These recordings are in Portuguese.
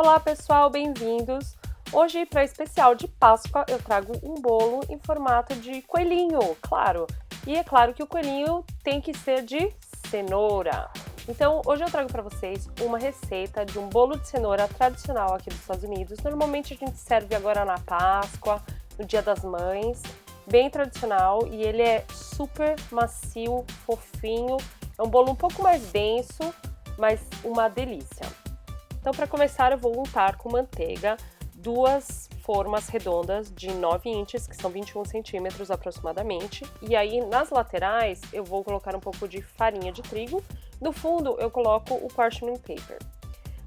Olá pessoal, bem-vindos! Hoje, para especial de Páscoa, eu trago um bolo em formato de coelhinho, claro! E é claro que o coelhinho tem que ser de cenoura. Então, hoje eu trago para vocês uma receita de um bolo de cenoura tradicional aqui dos Estados Unidos. Normalmente a gente serve agora na Páscoa, no Dia das Mães, bem tradicional, e ele é super macio, fofinho. É um bolo um pouco mais denso, mas uma delícia. Então, para começar, eu vou untar com manteiga duas formas redondas de 9 inches, que são 21 centímetros aproximadamente. E aí, nas laterais, eu vou colocar um pouco de farinha de trigo. No fundo, eu coloco o parchment paper.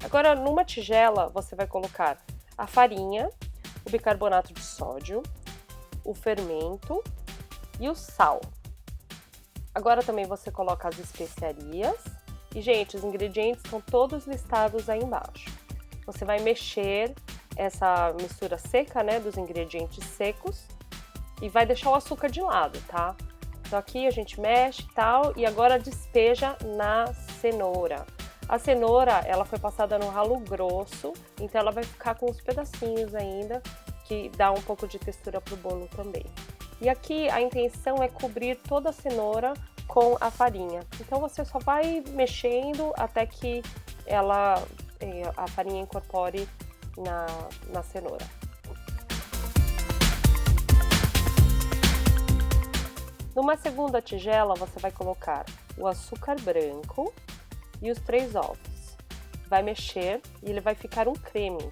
Agora, numa tigela, você vai colocar a farinha, o bicarbonato de sódio, o fermento e o sal. Agora também você coloca as especiarias. E, gente, os ingredientes estão todos listados aí embaixo. Você vai mexer essa mistura seca, né, dos ingredientes secos e vai deixar o açúcar de lado, tá? Então aqui a gente mexe e tal, e agora despeja na cenoura. A cenoura, ela foi passada no ralo grosso, então ela vai ficar com uns pedacinhos ainda, que dá um pouco de textura pro bolo também. E aqui a intenção é cobrir toda a cenoura com a farinha. Então você só vai mexendo até que a farinha incorpore na cenoura. Numa segunda tigela você vai colocar o açúcar branco e os 3 ovos. Vai mexer e ele vai ficar um creme.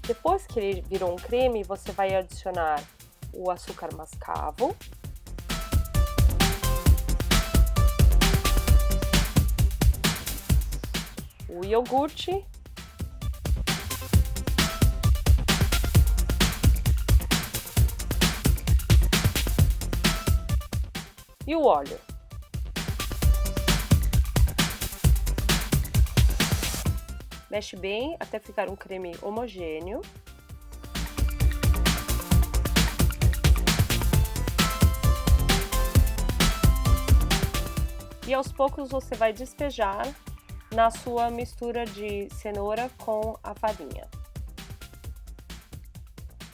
Depois que ele virou um creme, você vai adicionar o açúcar mascavo, o iogurte e o óleo. Mexe bem até ficar um creme homogêneo. E aos poucos você vai despejar na sua mistura de cenoura com a farinha.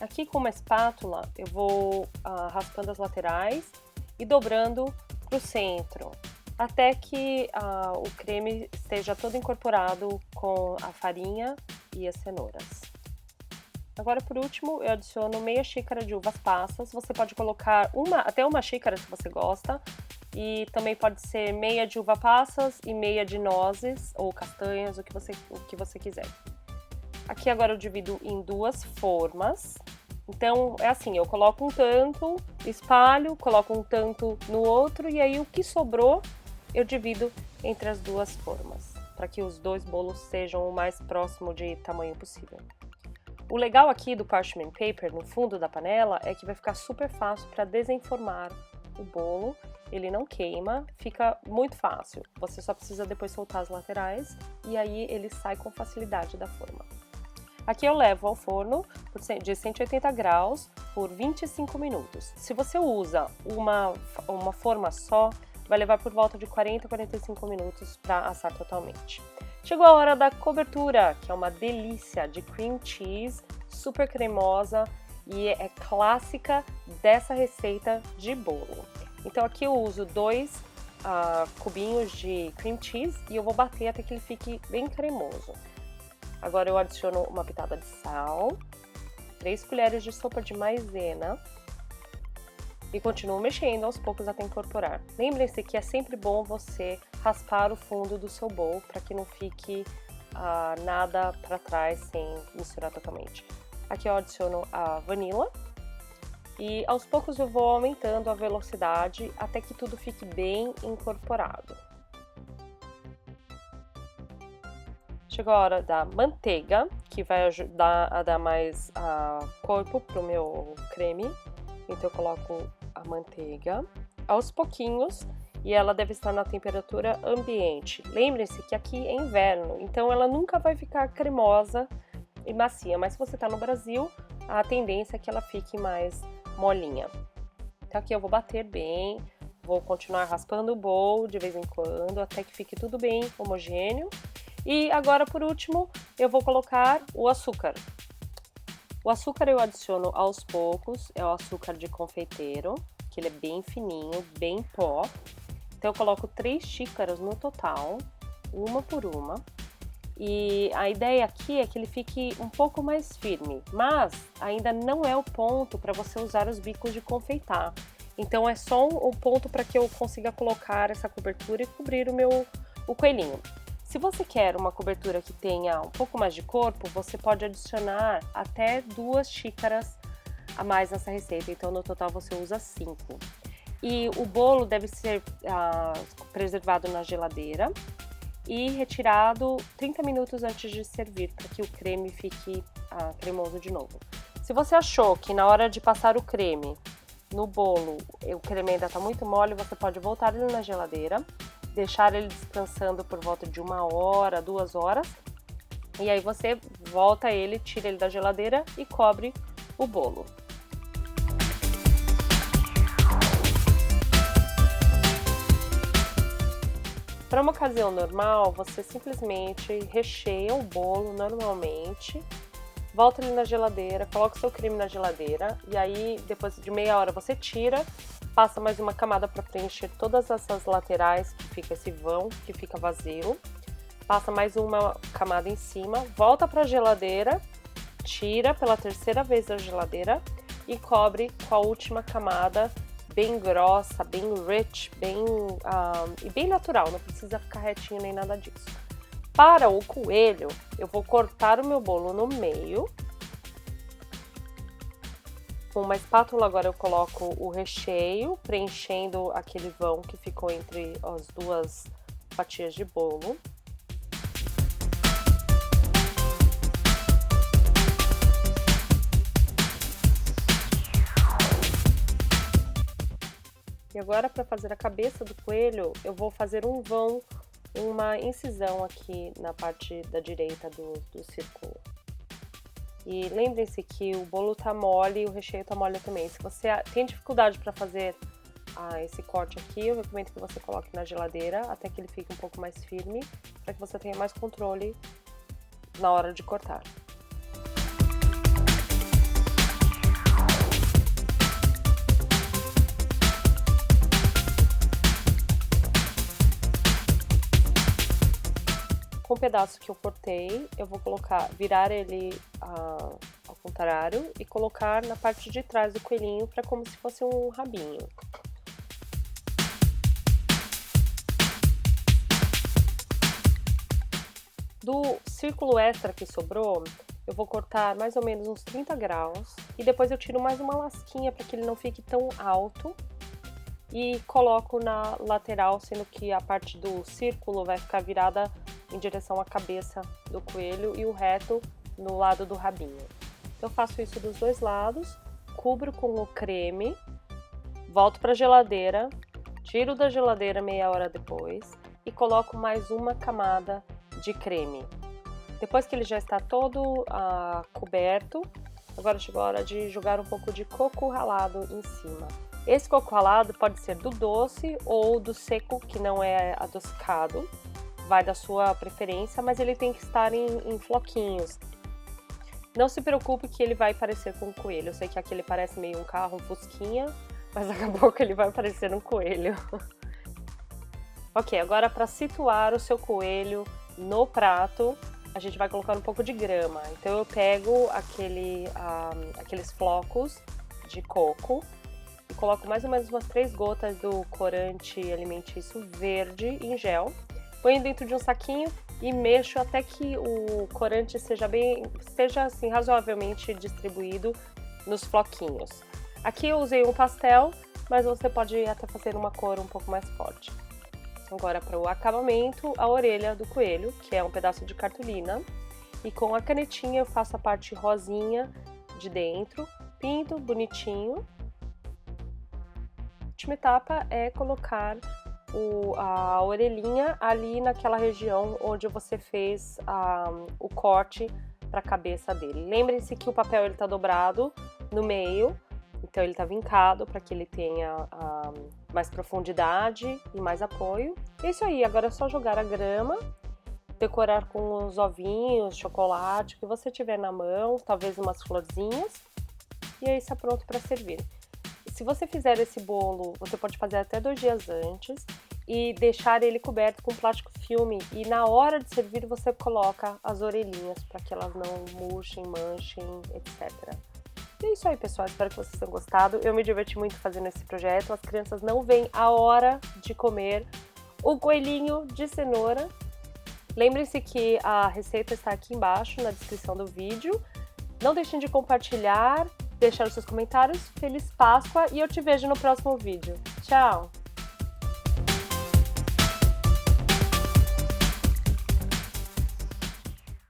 Aqui com uma espátula eu vou raspando as laterais e dobrando para o centro, até que o creme esteja todo incorporado com a farinha e as cenouras. Agora, por último, eu adiciono meia xícara de uvas passas. Você pode colocar até uma xícara se você gosta, e também pode ser meia de uva passas e meia de nozes ou castanhas, o que você quiser. Aqui agora eu divido em duas formas. Então, é assim, eu coloco um tanto, espalho, coloco um tanto no outro, e aí o que sobrou eu divido entre as duas formas, para que os dois bolos sejam o mais próximo de tamanho possível. O legal aqui do parchment paper no fundo da panela é que vai ficar super fácil para desenformar o bolo, ele não queima, fica muito fácil. Você só precisa depois soltar as laterais e aí ele sai com facilidade da forma. Aqui eu levo ao forno de 180 graus por 25 minutos. Se você usa uma forma só, vai levar por volta de 40 a 45 minutos para assar totalmente. Chegou a hora da cobertura, que é uma delícia de cream cheese, super cremosa e é clássica dessa receita de bolo. Então aqui eu uso 2 cubinhos de cream cheese e eu vou bater até que ele fique bem cremoso. Agora eu adiciono uma pitada de sal, 3 colheres de sopa de maisena e continuo mexendo aos poucos até incorporar. Lembrem-se que é sempre bom você raspar o fundo do seu bowl para que não fique nada para trás sem misturar totalmente. Aqui eu adiciono a vanila e aos poucos eu vou aumentando a velocidade até que tudo fique bem incorporado. Chegou a hora da manteiga, que vai ajudar a dar mais corpo para o meu creme. Então eu coloco a manteiga aos pouquinhos e ela deve estar na temperatura ambiente. Lembre-se que aqui é inverno, então ela nunca vai ficar cremosa e macia, mas se você está no Brasil, a tendência é que ela fique mais molinha. Então aqui eu vou bater bem, vou continuar raspando o bowl de vez em quando, até que fique tudo bem homogêneo. E agora, por último, eu vou colocar o açúcar. O açúcar eu adiciono aos poucos, é o açúcar de confeiteiro, que ele é bem fininho, bem pó. Então eu coloco 3 xícaras no total, uma por uma. E a ideia aqui é que ele fique um pouco mais firme, mas ainda não é o ponto para você usar os bicos de confeitar. Então é só um ponto para que eu consiga colocar essa cobertura e cobrir o coelhinho. Se você quer uma cobertura que tenha um pouco mais de corpo, você pode adicionar até 2 xícaras a mais nessa receita, então no total você usa 5. E o bolo deve ser preservado na geladeira e retirado 30 minutos antes de servir, para que o creme fique cremoso de novo. Se você achou que na hora de passar o creme no bolo, o creme ainda está muito mole, você pode voltar ele na geladeira, deixar ele descansando por volta de 1 hora, 2 horas, e aí você volta ele, tira ele da geladeira e cobre o bolo. Para uma ocasião normal, você simplesmente recheia o bolo normalmente, volta ele na geladeira, coloca o seu creme na geladeira e aí depois de meia hora você tira, passa mais uma camada para preencher todas essas laterais que fica esse vão, que fica vazio, passa mais uma camada em cima, volta para a geladeira, tira pela terceira vez da geladeira e cobre com a última camada bem grossa, bem rich, e bem natural, não precisa ficar retinho nem nada disso. Para o coelho, eu vou cortar o meu bolo no meio. Com uma espátula agora eu coloco o recheio, preenchendo aquele vão que ficou entre as 2 fatias de bolo. E agora, para fazer a cabeça do coelho, eu vou fazer um vão, uma incisão aqui na parte da direita do círculo. E lembrem-se que o bolo tá mole e o recheio tá mole também. Se você tem dificuldade para fazer esse corte aqui, eu recomendo que você coloque na geladeira até que ele fique um pouco mais firme, para que você tenha mais controle na hora de cortar. Com o pedaço que eu cortei, eu vou virar ele ao contrário e colocar na parte de trás do coelhinho, para como se fosse um rabinho. Do círculo extra que sobrou, eu vou cortar mais ou menos uns 30 graus e depois eu tiro mais uma lasquinha para que ele não fique tão alto e coloco na lateral, sendo que a parte do círculo vai ficar virada em direção à cabeça do coelho e o reto no lado do rabinho. Então eu faço isso dos 2 lados, cubro com o creme, volto para a geladeira, tiro da geladeira meia hora depois e coloco mais uma camada de creme. Depois que ele já está todo coberto, agora chegou a hora de jogar um pouco de coco ralado em cima. Esse coco ralado pode ser do doce ou do seco, que não é adocicado. Vai da sua preferência, mas ele tem que estar em floquinhos. Não se preocupe que ele vai parecer com um coelho. Eu sei que aqui ele parece meio um carro, um fusquinha, mas daqui a pouco ele vai parecer um coelho. Ok, agora para situar o seu coelho no prato, a gente vai colocar um pouco de grama. Então eu pego aqueles flocos de coco e coloco mais ou menos umas 3 gotas do corante alimentício verde em gel. Ponho dentro de um saquinho e mexo até que o corante esteja assim, razoavelmente distribuído nos floquinhos. Aqui eu usei um pastel, mas você pode até fazer uma cor um pouco mais forte. Agora, para o acabamento, a orelha do coelho, que é um pedaço de cartolina. E com a canetinha eu faço a parte rosinha de dentro, pinto bonitinho. A última etapa é colocar a orelhinha ali naquela região onde você fez o corte para a cabeça dele. Lembrem-se que o papel está dobrado no meio Então ele tá vincado para que ele tenha mais profundidade e mais apoio. É isso aí, agora é só jogar a grama, decorar com os ovinhos, chocolate, o que você tiver na mão, talvez umas florzinhas, e aí está pronto para servir. Se você fizer esse bolo, você pode fazer até 2 dias antes e deixar ele coberto com plástico filme, e na hora de servir você coloca as orelhinhas para que elas não murchem, manchem, etc. E é isso aí, pessoal, espero que vocês tenham gostado. Eu me diverti muito fazendo esse projeto, as crianças não veem a hora de comer o coelhinho de cenoura. Lembrem-se que a receita está aqui embaixo na descrição do vídeo. Não deixem de compartilhar, deixar os seus comentários. Feliz Páscoa e eu te vejo no próximo vídeo. Tchau!